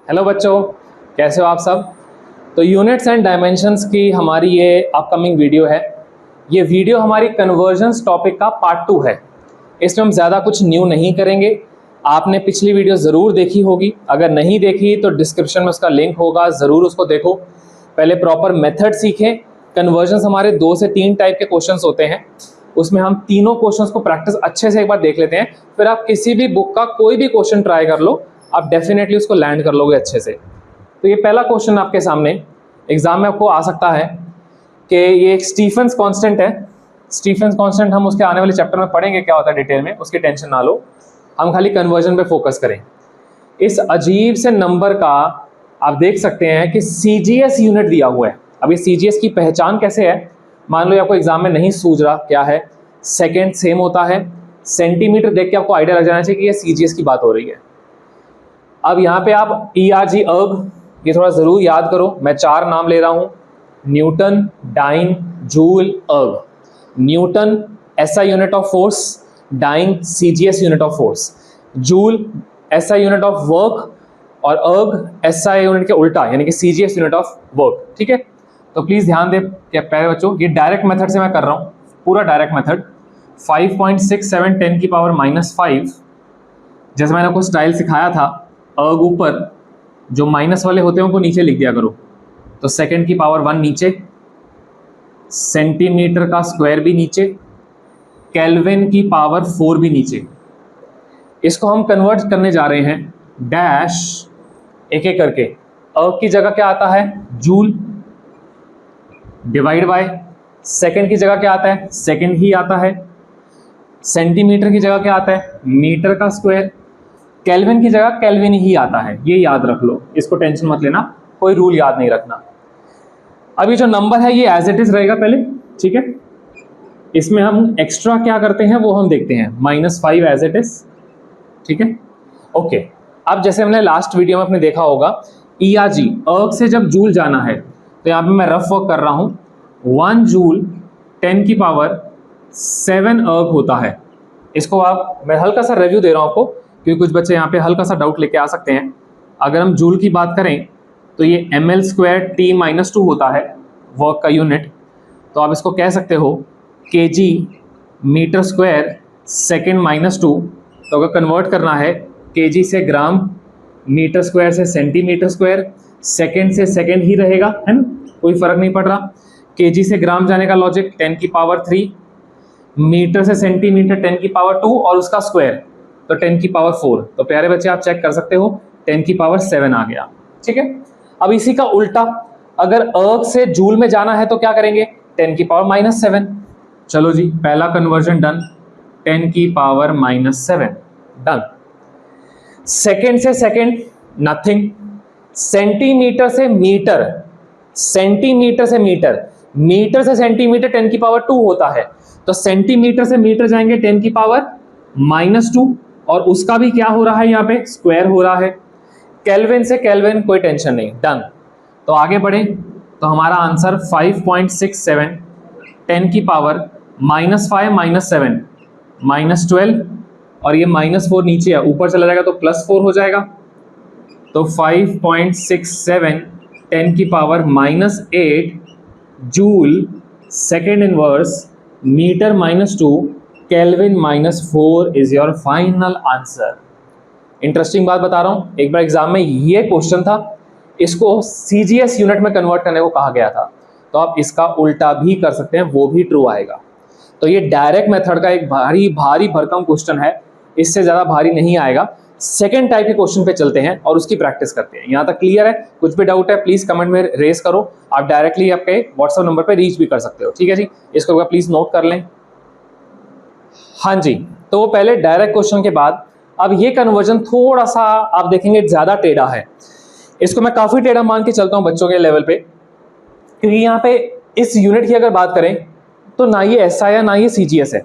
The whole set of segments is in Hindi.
हेलो बच्चों, कैसे हो आप सब। तो यूनिट्स एंड डायमेंशंस की हमारी ये अपकमिंग वीडियो है। ये वीडियो हमारी कन्वर्जन्स टॉपिक का पार्ट 2 है। इसमें हम ज़्यादा कुछ न्यू नहीं करेंगे। आपने पिछली वीडियो ज़रूर देखी होगी, अगर नहीं देखी तो डिस्क्रिप्शन में उसका लिंक होगा, ज़रूर उसको देखो। पहले प्रॉपर मेथड सीखें। कन्वर्जन्स हमारे 2 से 3 टाइप के क्वेश्चंस होते हैं, उसमें हम तीनों क्वेश्चंस को प्रैक्टिस अच्छे से एक बार देख लेते हैं। फिर आप किसी भी बुक का कोई भी क्वेश्चन ट्राई कर लो, आप डेफिनेटली उसको लैंड कर लोगे अच्छे से। तो ये पहला क्वेश्चन आपके सामने एग्जाम में आपको आ सकता है कि ये एक स्टीफेंस कांस्टेंट है। स्टीफेंस कांस्टेंट हम उसके आने वाले चैप्टर में पढ़ेंगे क्या होता है डिटेल में, उसकी टेंशन ना लो, हम खाली कन्वर्जन पे फोकस करें। इस अजीब से नंबर का आप देख सकते हैं कि सीजीएस यूनिट दिया हुआ है। अब ये सीजीएस की पहचान कैसे है, मान लो आपको एग्जाम में नहीं सूझ रहा क्या है, सेकेंड सेम होता है, सेंटीमीटर देख के आपको आइडिया लग जाना चाहिए कि ये सीजीएस की बात हो रही है। अब यहाँ पे आप ERG अर्ग ये थोड़ा ज़रूर याद करो। मैं 4 नाम ले रहा हूँ, Newton, dyne, joule, erg. Newton SI unit of force, dyne CGS unit of force, joule SI unit of work और अर्ग SI यूनिट के उल्टा यानी कि CGS यूनिट ऑफ वर्क। ठीक है, तो प्लीज़ ध्यान दें कि प्यारे बच्चों ये डायरेक्ट मेथड से मैं कर रहा हूँ, पूरा डायरेक्ट मेथड। 5.67 10 की पावर -5, जैसे मैंने आपको स्टाइल सिखाया था, अर्ग ऊपर, जो माइनस वाले होते हैं उनको नीचे लिख दिया करो। तो सेकंड की पावर 1 नीचे, सेंटीमीटर का स्क्वायर भी नीचे, केल्विन की पावर 4 भी नीचे। इसको हम कन्वर्ट करने जा रहे हैं डैश एक एक करके। अर्ग की जगह क्या आता है, जूल, डिवाइड बाय, सेकंड की जगह क्या आता है, सेकंड ही आता है, सेंटीमीटर की जगह क्या आता है, मीटर का स्क्वायर, केल्विन की जगह केल्विन ही आता है। ये याद रख लो, इसको टेंशन मत लेना, कोई रूल याद नहीं रखना। अभी जो नंबर है ये एज इट इज रहेगा पहले, ठीक है। इसमें हम एक्स्ट्रा क्या करते हैं वो हम देखते हैं, -5 एज इट इज, ठीक है, ओके। अब जैसे हमने लास्ट वीडियो में आपने देखा होगा, ERG अर्ग से जब जूल जाना है तो यहाँ पे मैं रफ वर्क कर रहा हूँ। 1 जूल 10 की पावर 7 अर्ग होता है। इसको आप, मैं हल्का सा रिव्यू दे रहा हूँ आपको क्योंकि कुछ बच्चे यहाँ पे हल्का सा डाउट लेके आ सकते हैं। अगर हम जूल की बात करें तो ये ml²T-2 होता है वर्क का यूनिट। तो आप इसको कह सकते हो kg मीटर स्क्वायर सेकेंड -2। तो अगर कन्वर्ट करना है kg से ग्राम, मीटर स्क्वायर से सेंटीमीटर स्क्वायर, सेकेंड से सेकेंड ही रहेगा, है ना, कोई फर्क नहीं पड़ रहा। kg से ग्राम जाने का लॉजिक 10 की पावर 3, मीटर से सेंटीमीटर 10 की पावर 2 और उसका स्क्वायर तो 10 की पावर 4। तो प्यारे बच्चे आप चेक कर सकते हो 10 की पावर 7 आ गया, ठीक है। अब इसी का उल्टा, अगर अर्ग से जूल में जाना है तो क्या करेंगे, 10 की पावर -7। चलो जी, पहला कन्वर्जन डन, 10 की पावर -7 डन। सेकेंड से सेकेंड नथिंग, सेंटीमीटर से मीटर, सेंटीमीटर से मीटर, मीटर से सेंटीमीटर 10 की पावर 2 होता है। तो सेंटीमीटर से मीटर जाएंगे 10 की पावर -2 और उसका भी क्या हो रहा है, यहाँ पे स्क्वायर हो रहा है। केल्विन से केल्विन कोई टेंशन नहीं, डन। तो आगे बढ़े तो हमारा आंसर 5.67 10 की पावर -5 -7 -12 और ये -4 नीचे है, ऊपर चला जाएगा तो +4 हो जाएगा। तो 5.67 10 की power -8 joule second inverse metre -2 Kelvin -4 is your final answer. Interesting बात बता रहा हूँ, एक बार एग्जाम में ये क्वेश्चन था, इसको CGS यूनिट में कन्वर्ट करने को कहा गया था। तो आप इसका उल्टा भी कर सकते हैं, वो भी ट्रू आएगा। तो ये डायरेक्ट मेथड का एक भारी भारी भरकम क्वेश्चन है, इससे ज़्यादा भारी नहीं आएगा। सेकेंड टाइप के क्वेश्चन पे चलते हैं और उसकी प्रैक्टिस करते हैं। यहाँ तक क्लियर है? कुछ भी डाउट है प्लीज़ कमेंट में रेस करो, आप डायरेक्टली आपके व्हाट्सएप नंबर पर रीच भी कर सकते हो, ठीक है जी। इसको प्लीज़ नोट कर लें। हाँ जी, तो पहले डायरेक्ट क्वेश्चन के बाद अब ये कन्वर्जन थोड़ा सा आप देखेंगे ज़्यादा टेढ़ा है। इसको मैं काफ़ी टेढ़ा मान के चलता हूँ बच्चों के लेवल पे, क्योंकि यहाँ पे इस यूनिट की अगर बात करें तो ना ये SI है ना ये CGS है।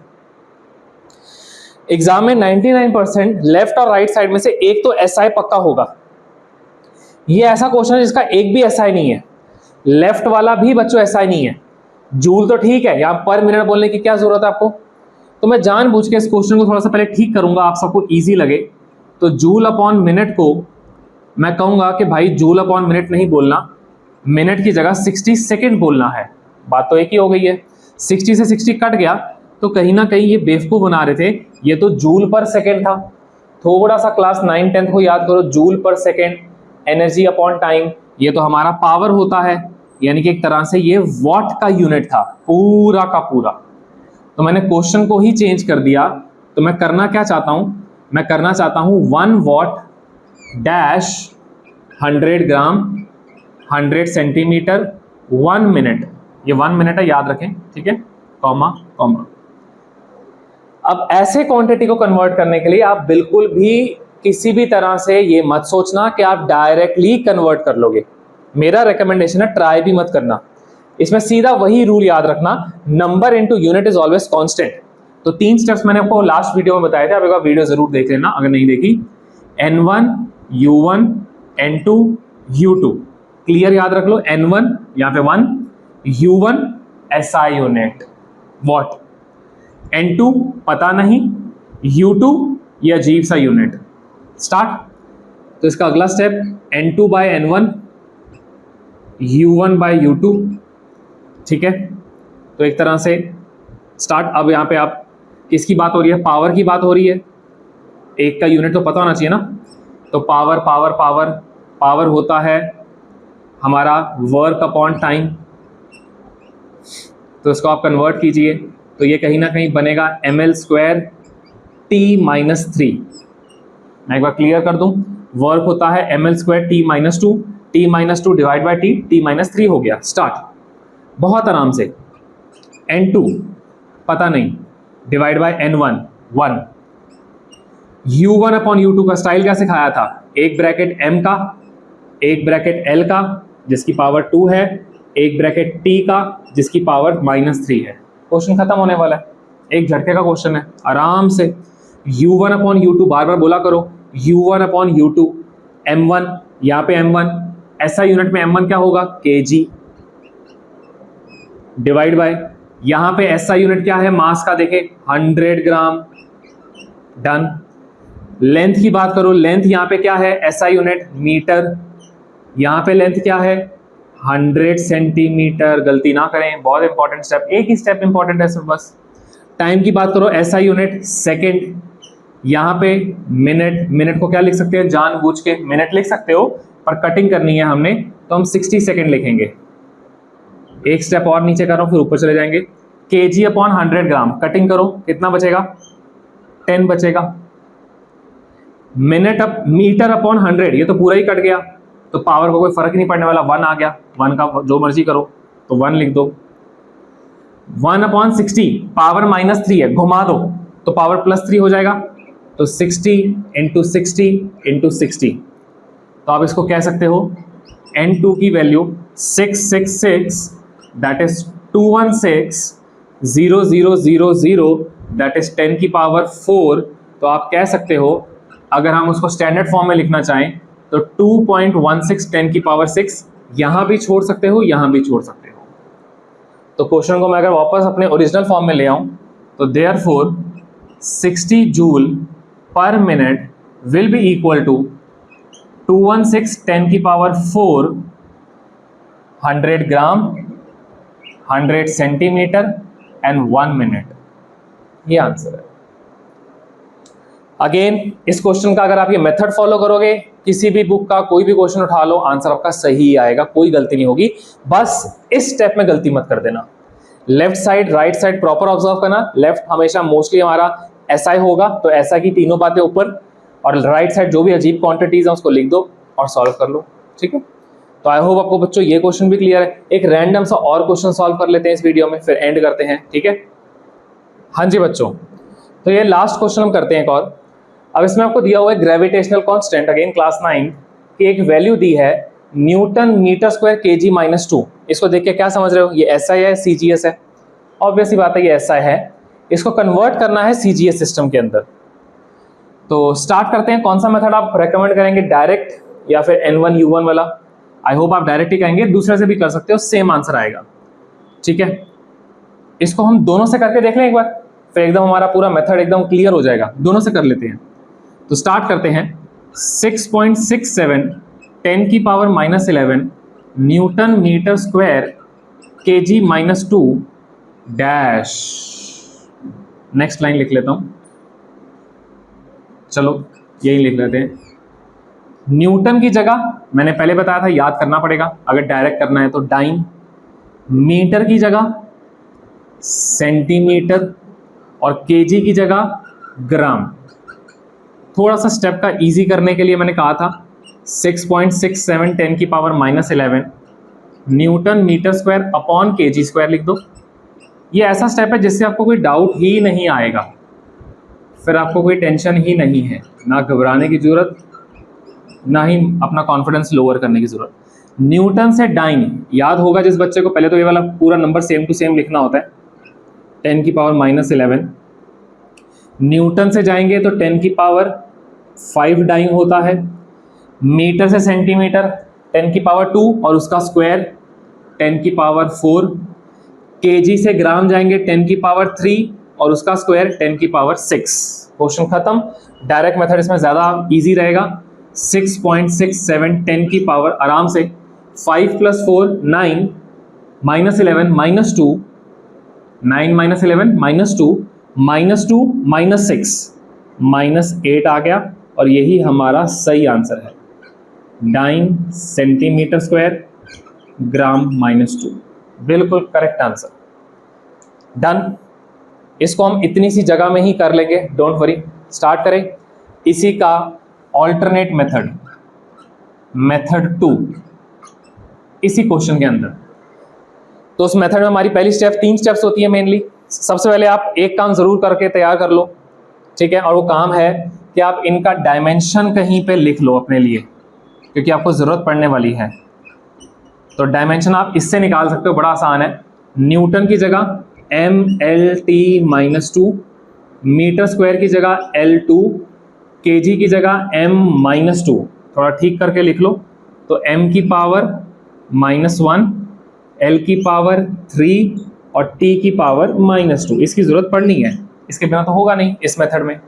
एग्जाम में 99% लेफ्ट और राइट साइड में से एक तो SI पक्का होगा। ये ऐसा क्वेश्चन है जिसका एक भी SI नहीं है, लेफ्ट वाला भी बच्चों SI नहीं है। जूल तो ठीक है, यहाँ पर मिनट बोलने की क्या जरूरत है आपको, तो मैं जानबूझ के इस क्वेश्चन को थोड़ा सा पहले ठीक करूंगा, आप सबको इजी लगे। तो जूल अपॉन मिनट को मैं कहूँगा कि भाई जूल अपॉन मिनट नहीं बोलना, मिनट की जगह 60 सेकेंड बोलना है। बात तो एक ही हो गई है, 60 से 60 कट गया तो कहीं ना कहीं ये बेवकूफ़ बना रहे थे, ये तो जूल पर सेकेंड था। थोड़ा सा क्लास 9 10 को याद करो, जूल पर सेकेंड, एनर्जी अपॉन टाइम, ये तो हमारा पावर होता है, यानी कि एक तरह से ये वॉट का यूनिट था पूरा का पूरा। तो मैंने क्वेश्चन को ही चेंज कर दिया। तो मैं करना क्या चाहता हूं, मैं करना चाहता हूं 1 what dash 100 gram 100 centimetre 1 minute, ये 1 मिनट है याद रखें, ठीक है, कॉमा कॉमा। अब ऐसे क्वांटिटी को कन्वर्ट करने के लिए आप बिल्कुल भी किसी भी तरह से ये मत सोचना कि आप डायरेक्टली कन्वर्ट कर लोगे। मेरा रिकमेंडेशन है ट्राई भी मत करना। इसमें सीधा वही रूल याद रखना, number into unit is always constant. तो 3 स्टेप्स मैंने आपको लास्ट वीडियो में बताए थे, आप एक बार वीडियो जरूर देख लेना अगर नहीं देखी। N1 U1 N2 U2, clear याद रख लो, N1 यहाँ पे 1, U1 SI unit what, N2 पता नहीं, U2 ये अजीब सा यूनिट। स्टार्ट। तो इसका अगला step N2 bye N1 U1 bye U2, ठीक है। तो एक तरह से स्टार्ट। अब यहाँ पे आप किसकी बात हो रही है, पावर की बात हो रही है, एक का यूनिट तो पता होना चाहिए ना। तो पावर पावर पावर पावर होता है हमारा वर्क अपॉन टाइम, तो इसको आप कन्वर्ट कीजिए तो ये कहीं ना कहीं बनेगा ml² T-3। मैं एक बार क्लियर कर दूं, वर्क होता है ml² T-2, T-2 divide by T-3 हो गया। स्टार्ट। बहुत आराम से N2 पता नहीं divide by N1 1, U1 upon U2 का स्टाइल क्या सिखाया था, एक ब्रैकेट M का, एक ब्रैकेट L का जिसकी पावर 2 है, एक ब्रैकेट T का जिसकी पावर -3 है। क्वेश्चन खत्म होने वाला है, एक झटके का क्वेश्चन है, आराम से। U1 अपॉन U2 बार बार बोला करो, U1 अपॉन U2, M1 यहाँ पे M1 ऐसा यूनिट में M1 क्या होगा kg, डिवाइड बाय यहाँ पे ऐसा यूनिट क्या है मास का, देखे 100 ग्राम, डन। लेंथ की बात करो, लेंथ यहाँ पे क्या है SI यूनिट मीटर, यहाँ पे लेंथ क्या है 100 सेंटीमीटर। गलती ना करें, बहुत इंपॉर्टेंट स्टेप, एक ही स्टेप इंपॉर्टेंट है सिर्फ बस। टाइम की बात करो SI यूनिट सेकेंड, यहाँ पे मिनट, मिनट को क्या लिख सकते हैं जानबूझ के मिनट लिख सकते हो, पर कटिंग करनी है हमने तो हम 60 सेकेंड लिखेंगे। एक स्टेप और नीचे कर रहा हूँ फिर ऊपर चले जाएंगे। kg अपॉन 100 ग्राम, कटिंग करो कितना बचेगा 10 बचेगा। मिनट अप मीटर अपॉन 100, ये तो पूरा ही कट गया, तो पावर को कोई फर्क नहीं पड़ने वाला, 1 आ गया, 1 का जो मर्जी करो तो 1 लिख दो। 1 अपॉन 60 पावर -3 है, घुमा दो तो पावर +3 हो जाएगा, तो 60 इंटू 60 तो आप इसको कह सकते हो N2 की value 666 that is 216,0000 that is 10 की पावर 4। तो आप कह सकते हो अगर हम उसको स्टैंडर्ड फॉर्म में लिखना चाहें तो 2.16 10 की पावर 6, यहाँ भी छोड़ सकते हो यहाँ भी छोड़ सकते हो। तो क्वेश्चन को मैं अगर वापस अपने ओरिजिनल फॉर्म में ले आऊँ तो देयरफॉर 60 जूल पर minute will be equal to 216 10 की power 4 100 gram 100 centimetre and 1 minute. ये आंसर है। अगेन इस क्वेश्चन का अगर आप ये मेथड फॉलो करोगे, किसी भी बुक का कोई भी क्वेश्चन उठा लो, आंसर आपका सही आएगा, कोई गलती नहीं होगी। बस इस स्टेप में गलती मत कर देना, left side right side proper observe करना। लेफ्ट हमेशा मोस्टली हमारा SI होगा, तो SI की तीनों बातें ऊपर, और राइट साइड जो भी अजीब क्वांटिटीज है उसको लिख दो और सॉल्व कर लो, ठीक है। तो आई होप आपको बच्चों ये क्वेश्चन भी क्लियर है। एक रैंडम सा और क्वेश्चन सॉल्व कर लेते हैं इस वीडियो में, फिर एंड करते हैं, ठीक है। हाँ जी बच्चों, तो ये लास्ट क्वेश्चन हम करते हैं एक और। अब इसमें आपको दिया हुआ है ग्रेविटेशनल कांस्टेंट, अगेन क्लास 9 की एक वैल्यू दी है न्यूटन मीटर स्क्वायर kg -2। इसको देख के क्या समझ रहे हो, ये SI है CGS है, ऑब्वियसली बात है ये SI है, इसको कन्वर्ट करना है CGS सिस्टम के अंदर। तो स्टार्ट करते हैं। कौन सा मेथड आप रेकमेंड करेंगे, डायरेक्ट या फिर N1 U1 वाला? आई होप आप डायरेक्ट ही कहेंगे, दूसरे से भी कर सकते हो, सेम आंसर आएगा, ठीक है। इसको हम दोनों से करके देख लें एक बार, फिर एकदम हमारा पूरा मेथड एकदम क्लियर हो जाएगा। दोनों से कर लेते हैं। तो स्टार्ट करते हैं। 6.67 10 की power -11 newton metre square kg -2 dash. Next line लिख लेता हूं, चलो यही लिख लेते हैं। न्यूटन की जगह मैंने पहले बताया था याद करना पड़ेगा अगर डायरेक्ट करना है तो डाइन, मीटर की जगह सेंटीमीटर और केजी की जगह ग्राम। थोड़ा सा स्टेप का इजी करने के लिए मैंने कहा था 6.67 10 की power -11 newton metre square upon kg square लिख दो। ये ऐसा स्टेप है जिससे आपको कोई डाउट ही नहीं आएगा, फिर आपको कोई टेंशन ही नहीं है, ना घबराने की जरूरत ना ही अपना कॉन्फिडेंस लोअर करने की जरूरत। न्यूटन से डाइन याद होगा जिस बच्चे को, पहले तो ये वाला पूरा नंबर सेम टू सेम लिखना होता है 10 की पावर -11। न्यूटन से जाएंगे तो 10 की पावर 5 डाइन होता है, मीटर से सेंटीमीटर 10 की पावर 2 और उसका स्क्वायर 10 की पावर 4, केजी से ग्राम जाएंगे 10 की पावर 3 और उसका स्क्वायर 10 की पावर 6। क्वेश्चन खत्म। डायरेक्ट मेथड इसमें ज़्यादा इजी रहेगा। 6.67 10 की पावर आराम से 5 + 4 9 -11 -2 9 -11 -2 -2 -6 -8 आ गया और यही हमारा सही आंसर है। डाइन सेंटीमीटर स्क्वायर ग्राम -2 बिल्कुल करेक्ट आंसर। डन। इसको हम इतनी सी जगह में ही कर लेंगे, डोंट वरी। स्टार्ट करें इसी का ऑल्टरनेट मेथड, मेथड 2 इसी क्वेश्चन के अंदर। तो उस मेथड में हमारी पहली स्टेप 3 स्टेप्स होती है मेनली। सबसे पहले आप एक काम जरूर करके तैयार कर लो, ठीक है, और वो काम है कि आप इनका डायमेंशन कहीं पे लिख लो अपने लिए, क्योंकि आपको जरूरत पड़ने वाली है। तो डायमेंशन आप इससे निकाल सकते हो, बड़ा आसान है। न्यूटन की जगह MLT -2, मीटर स्क्वायर की जगह L2, केजी की जगह M -2। थोड़ा ठीक करके लिख लो। तो M की पावर -1, L की पावर 3 और T की पावर -2। इसकी जरूरत पड़नी है, इसके बिना तो होगा नहीं इस मेथड में।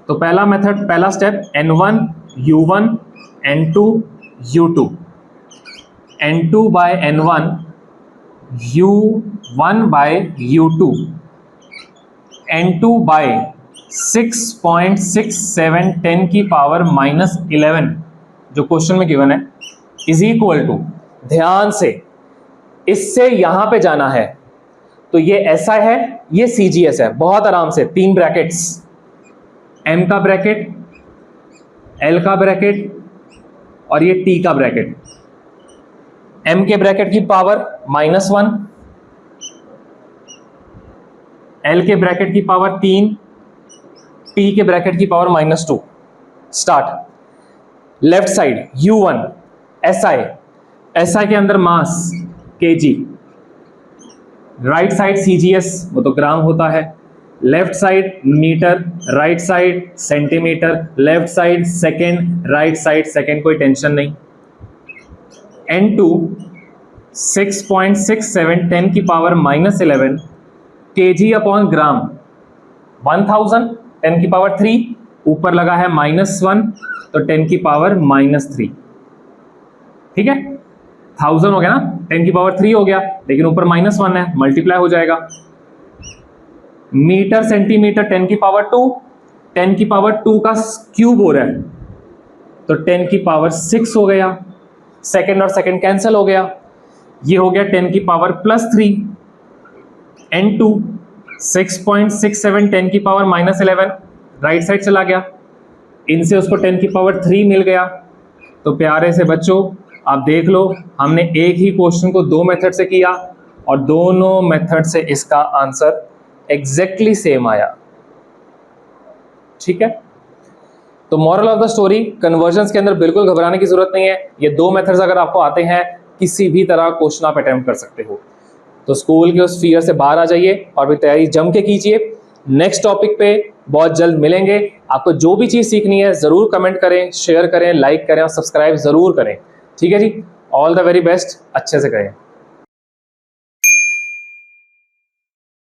तो पहला मेथड, पहला step N1 U1 N2 U2, N2/N1 U1/U2 N2/6.67 10 की पावर -11 जो क्वेश्चन में गिवन है इज इक्वल टू, ध्यान से इससे यहां पे जाना है तो ये ऐसा है, ये CGS है। बहुत आराम से 3 ब्रैकेट्स, M का ब्रैकेट, L का ब्रैकेट और ये T का ब्रैकेट। M के ब्रैकेट की पावर -1, L के ब्रैकेट की पावर 3, T के ब्रैकेट की power -2। Start. Left side U1 SI के अंदर mass kg, right side CGS वो तो ग्राम होता है, left side metre, right side centimetre, left side second, right side second, कोई टेंशन नहीं। N2 6.67 10 की पावर -11 kg अपॉन ग्राम 1000 10 की पावर 3, ऊपर लगा है -1 तो 10 की पावर -3। ठीक है, 1000 हो गया ना, 10 की पावर 3 हो गया, लेकिन ऊपर -1 है, मल्टीप्लाई हो जाएगा। मीटर सेंटीमीटर 10 की पावर 2, 10 की पावर 2 का क्यूब हो रहा है तो 10 की पावर 6 हो गया। सेकेंड और सेकेंड कैंसिल हो गया, ये हो गया 10 की पावर +3। N2 6.67 10 की पावर -11 राइट साइड चला गया, इनसे उसको 10 की पावर 3 मिल गया। तो प्यारे से बच्चों आप देख लो, हमने एक ही क्वेश्चन को 2 मेथड से किया और दोनों मेथड से इसका आंसर एग्जैक्टली सेम आया। ठीक है, तो moral of the story, convergence के अंदर बिल्कुल घबराने की जरूरत नहीं है। ये 2 मेथड्स अगर आपको आते हैं, किसी भी तरह क्वेश्चन आप अटेम्प्ट कर सकते हो। तो स्कूल के उस फियर से बाहर आ जाइए और भी तैयारी जम के कीजिए। नेक्स्ट टॉपिक पे बहुत जल्द मिलेंगे। आपको जो भी चीज़ सीखनी है ज़रूर कमेंट करें, शेयर करें, लाइक करें और सब्सक्राइब ज़रूर करें। ठीक है जी, ऑल द वेरी बेस्ट, अच्छे से करें।